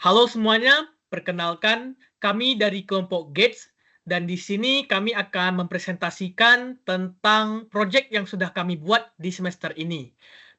Halo semuanya, perkenalkan kami dari kelompok Gates dan di sini kami akan mempresentasikan tentang proyek yang sudah kami buat di semester ini.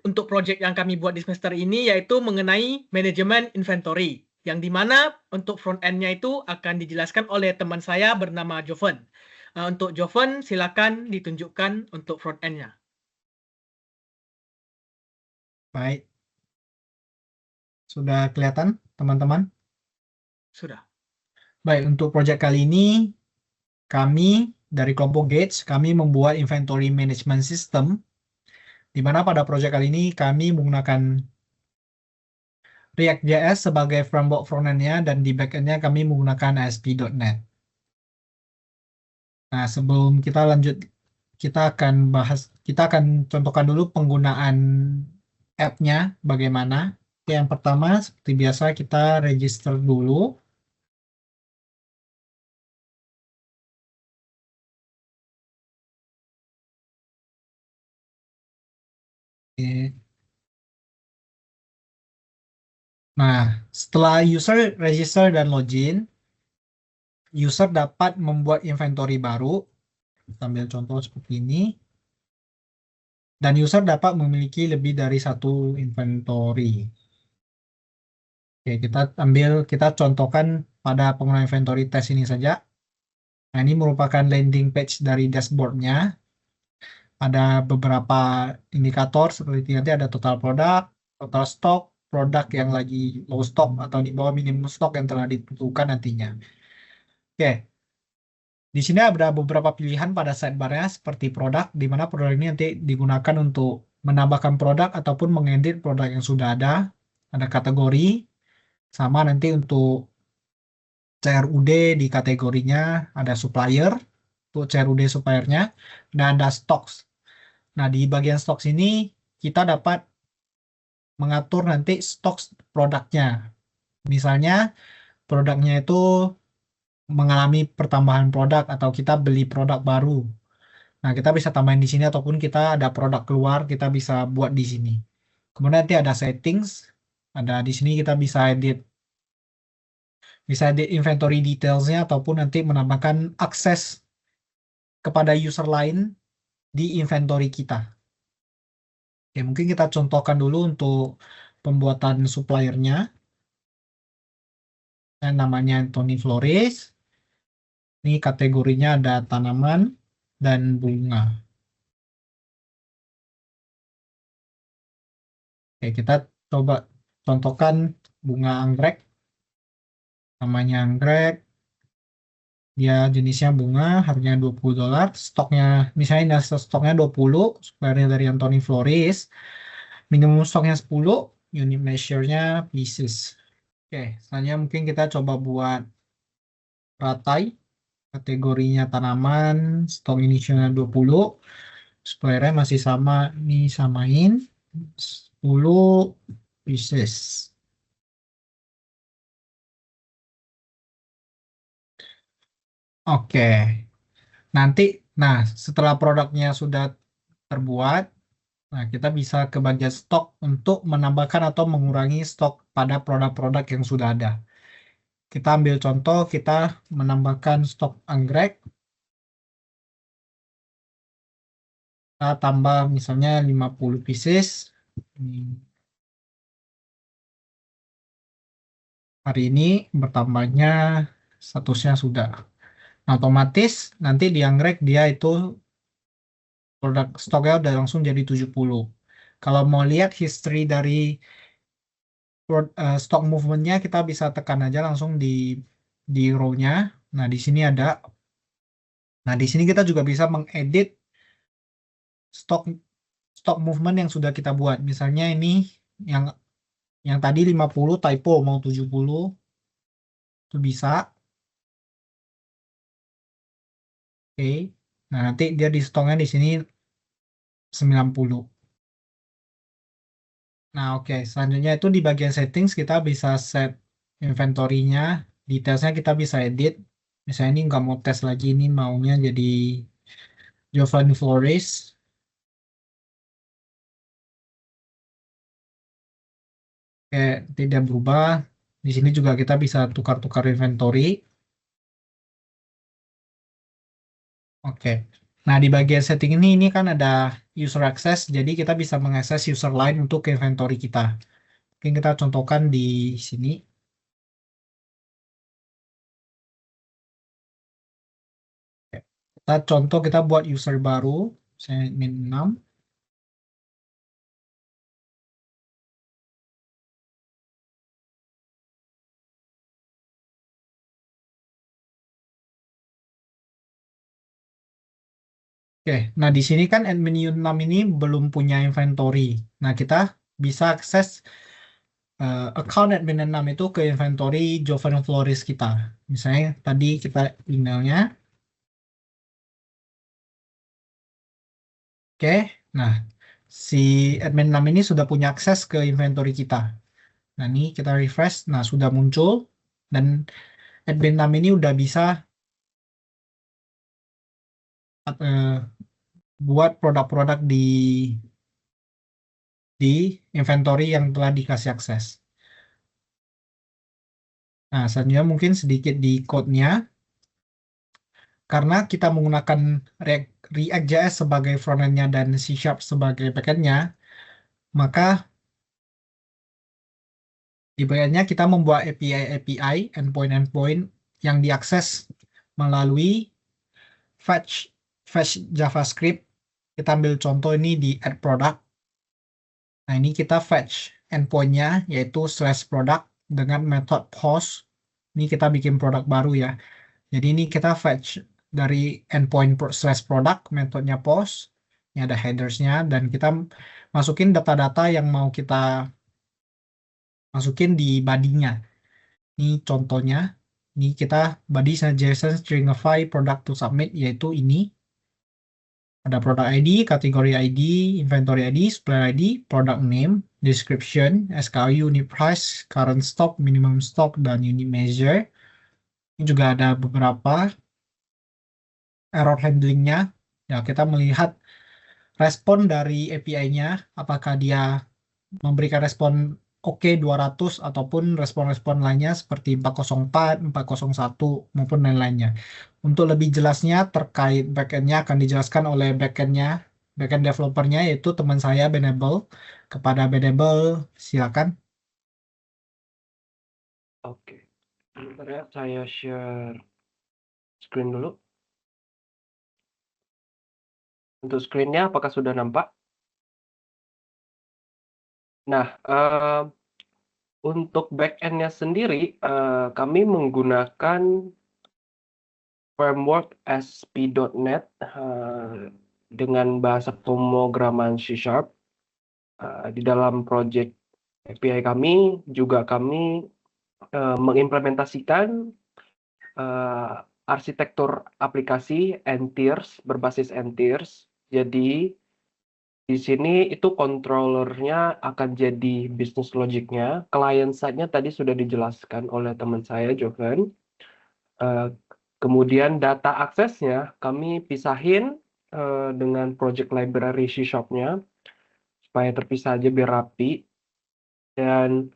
Untuk proyek yang kami buat di semester ini yaitu mengenai manajemen inventory, yang dimana untuk front end-nya itu akan dijelaskan oleh teman saya bernama Joven. Untuk Joven, silakan ditunjukkan untuk front end-nya. Baik, sudah kelihatan teman-teman? Sudah. Baik, untuk proyek kali ini kami dari kelompok Gates, kami membuat inventory management system, di mana pada proyek kali ini kami menggunakan React.js sebagai framework front-end-nya dan di back-end-nya kami menggunakan ASP.NET. Nah, sebelum kita lanjut, kita akan contohkan dulu penggunaan app-nya bagaimana. Yang pertama, seperti biasa kita register dulu. Oke. Nah, setelah user register dan login, user dapat membuat inventory baru. Kita ambil contoh seperti ini. Dan user dapat memiliki lebih dari satu inventory. Oke, kita contohkan pada penggunaan inventory test ini saja. Nah, ini merupakan landing page dari dashboardnya. Ada beberapa indikator seperti nanti ada total produk, total stock, produk yang lagi low stock atau di bawah minimum stock yang telah ditentukan nantinya. Oke, di sini ada beberapa pilihan pada sidebar-nya seperti produk, di mana produk ini nanti digunakan untuk menambahkan produk ataupun mengedit produk yang sudah ada. Ada kategori, sama nanti untuk CRUD di kategorinya ada supplier, untuk CRUD suppliernya, dan ada stocks. Nah, di bagian stocks ini kita dapat mengatur nanti stok produknya. Misalnya produknya itu mengalami pertambahan produk atau kita beli produk baru. Nah, kita bisa tambahin di sini ataupun kita ada produk keluar, kita bisa buat di sini. Kemudian nanti ada settings, ada di sini kita bisa edit inventory detailsnya ataupun nanti menambahkan akses kepada user lain di inventory kita. Oke, mungkin kita contohkan dulu untuk pembuatan suppliernya. Yang namanya Anthony Flores. Ini kategorinya ada tanaman dan bunga. Oke, kita coba contohkan bunga anggrek. Namanya anggrek, dia jenisnya bunga, harganya $20. Stoknya, misalnya ini stoknya 20, suppliernya dari Anthony Flores. Minimum stoknya 10, unit measure-nya pieces. Oke, selanjutnya mungkin kita coba buat ratai. Kategorinya tanaman, stok initialnya 20. Suppliernya masih sama, ini samain 10 pieces. Oke, nanti, nah setelah produknya sudah terbuat, nah kita bisa ke bagian stok untuk menambahkan atau mengurangi stok pada produk-produk yang sudah ada. Kita ambil contoh, kita menambahkan stok anggrek, kita tambah misalnya 50 pieces. Hari ini bertambahnya statusnya sudah. Nah, otomatis nanti di anggrek dia itu produk stoknya udah langsung jadi 70. Kalau mau lihat history dari stock movementnya kita bisa tekan aja langsung di row-nya. Nah, di sini ada. Nah, di sini kita juga bisa mengedit stock stock movement yang sudah kita buat. Misalnya ini yang yang tadi 50 typo mau 70 itu bisa. Oke. Nah, nanti dia di stoknya di sini 90. Nah, oke. Selanjutnya itu di bagian settings kita bisa set inventory-nya, detailsnya kita bisa edit. Misalnya ini nggak mau tes lagi, ini maunya jadi Giovanni Flores. Oke, tidak berubah. Di sini juga kita bisa tukar-tukar inventory. Oke. Nah, di bagian setting ini kan ada user access, jadi kita bisa mengakses user lain untuk inventory kita. Mungkin kita contohkan di sini. Kita contoh kita buat user baru, saya min 6. Oke, nah di sini kan admin U6 ini belum punya inventory. Nah, kita bisa akses account admin 6 itu ke inventory Jovan Flores kita. Misalnya tadi kita emailnya. Oke, nah si admin 6 ini sudah punya akses ke inventory kita. Nah, ini kita refresh, nah sudah muncul dan admin 6 ini udah bisa eh, buat produk-produk di inventory yang telah dikasih akses. Nah, selanjutnya mungkin sedikit di code-nya. Karena kita menggunakan React.js sebagai frontend-nya dan C# sebagai backend-nya, maka di backend-nya kita membuat API endpoint-endpoint yang diakses melalui fetch JavaScript. Kita ambil contoh ini di add product. Nah, ini kita fetch endpoint-nya yaitu /product dengan method post. Ini kita bikin produk baru ya. Jadi ini kita fetch dari endpoint /product, metodenya post, ini ada headers-nya, dan kita masukin data-data yang mau kita masukin di body-nya. Ini contohnya, ini kita body JSON stringify product to submit, yaitu ini. Ada product ID, kategori ID, inventory ID, supplier ID, product name, description, SKU, unit price, current stock, minimum stock, dan unit measure. Ini juga ada beberapa error handling-nya. Ya, kita melihat respon dari API-nya, apakah dia memberikan respon oke 200 ataupun respon-respon lainnya seperti 404, 401 maupun lain-lainnya. Untuk lebih jelasnya terkait backend-nya akan dijelaskan oleh backend developer-nya yaitu teman saya Benable. Kepada Benable, silakan. Oke, bentar ya, saya share screen dulu. Untuk screen-nya apakah sudah nampak? Nah, untuk back-end-nya sendiri, kami menggunakan framework ASP.NET dengan bahasa pemrograman C#. Di dalam project API kami juga kami mengimplementasikan arsitektur aplikasi n-tiers berbasis n-tiers. Jadi di sini itu controllernya akan jadi business logic-nya. Client side-nya tadi sudah dijelaskan oleh teman saya Jovan. Kemudian data aksesnya kami pisahin dengan project library C#-nya supaya terpisah aja biar rapi. Dan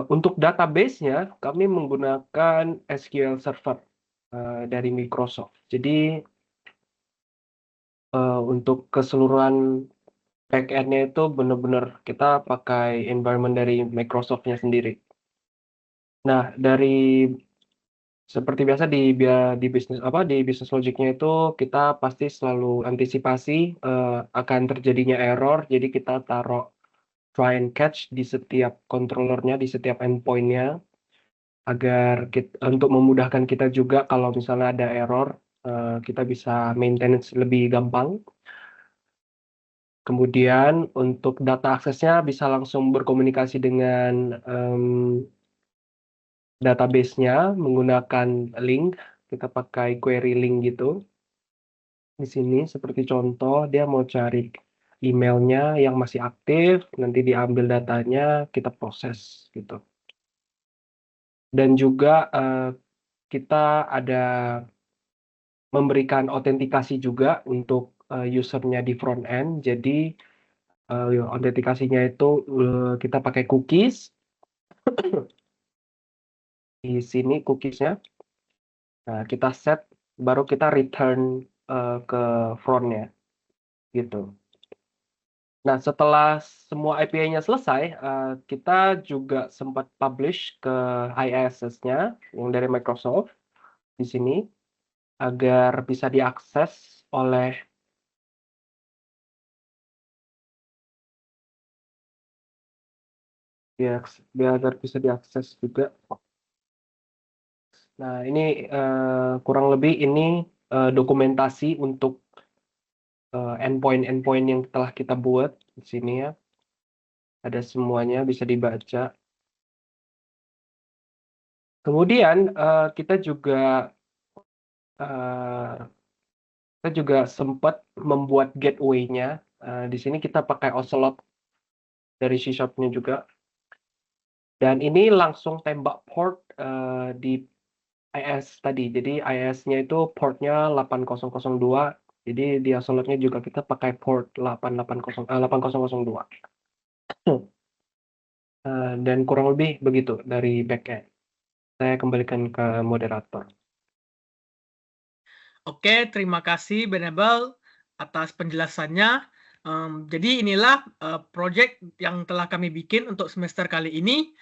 untuk database-nya kami menggunakan SQL Server dari Microsoft. Jadi untuk keseluruhan back-end-nya itu benar-benar kita pakai environment dari Microsoft-nya sendiri. Nah, seperti biasa di business logic-nya itu kita pasti selalu antisipasi akan terjadinya error. Jadi kita taruh try and catch di setiap controllernya, di setiap endpoint-nya, agar untuk memudahkan kita juga kalau misalnya ada error, kita bisa maintenance lebih gampang. Kemudian untuk data aksesnya bisa langsung berkomunikasi dengan database-nya menggunakan link, kita pakai query link gitu. Di sini seperti contoh, dia mau cari emailnya yang masih aktif, nanti diambil datanya, kita proses gitu. Dan juga kita ada memberikan autentikasi juga untuk usernya di front end. Jadi autentikasinya itu kita pakai cookies. di sini cookies-nya. Nah, kita set, baru kita return ke front-nya, gitu. Nah, setelah semua API-nya selesai, kita juga sempat publish ke IISS-nya yang dari Microsoft di sini, agar bisa diakses oleh agar bisa diakses juga. Nah, ini kurang lebih ini dokumentasi untuk endpoint-endpoint yang telah kita buat di sini ya. Ada semuanya bisa dibaca. Kemudian kita juga sempat membuat gateway-nya. Di sini kita pakai Ocelot dari C# nya juga. Dan ini langsung tembak port di IIS tadi. Jadi IIS-nya itu portnya 8002. Jadi di Ocelot-nya juga kita pakai port 8002. Dan kurang lebih begitu dari backend. Saya kembalikan ke moderator. Oke, terima kasih Benebel atas penjelasannya. Jadi inilah project yang telah kami bikin untuk semester kali ini.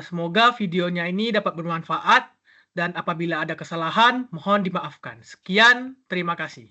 Semoga videonya ini dapat bermanfaat dan apabila ada kesalahan mohon dimaafkan. Sekian, terima kasih.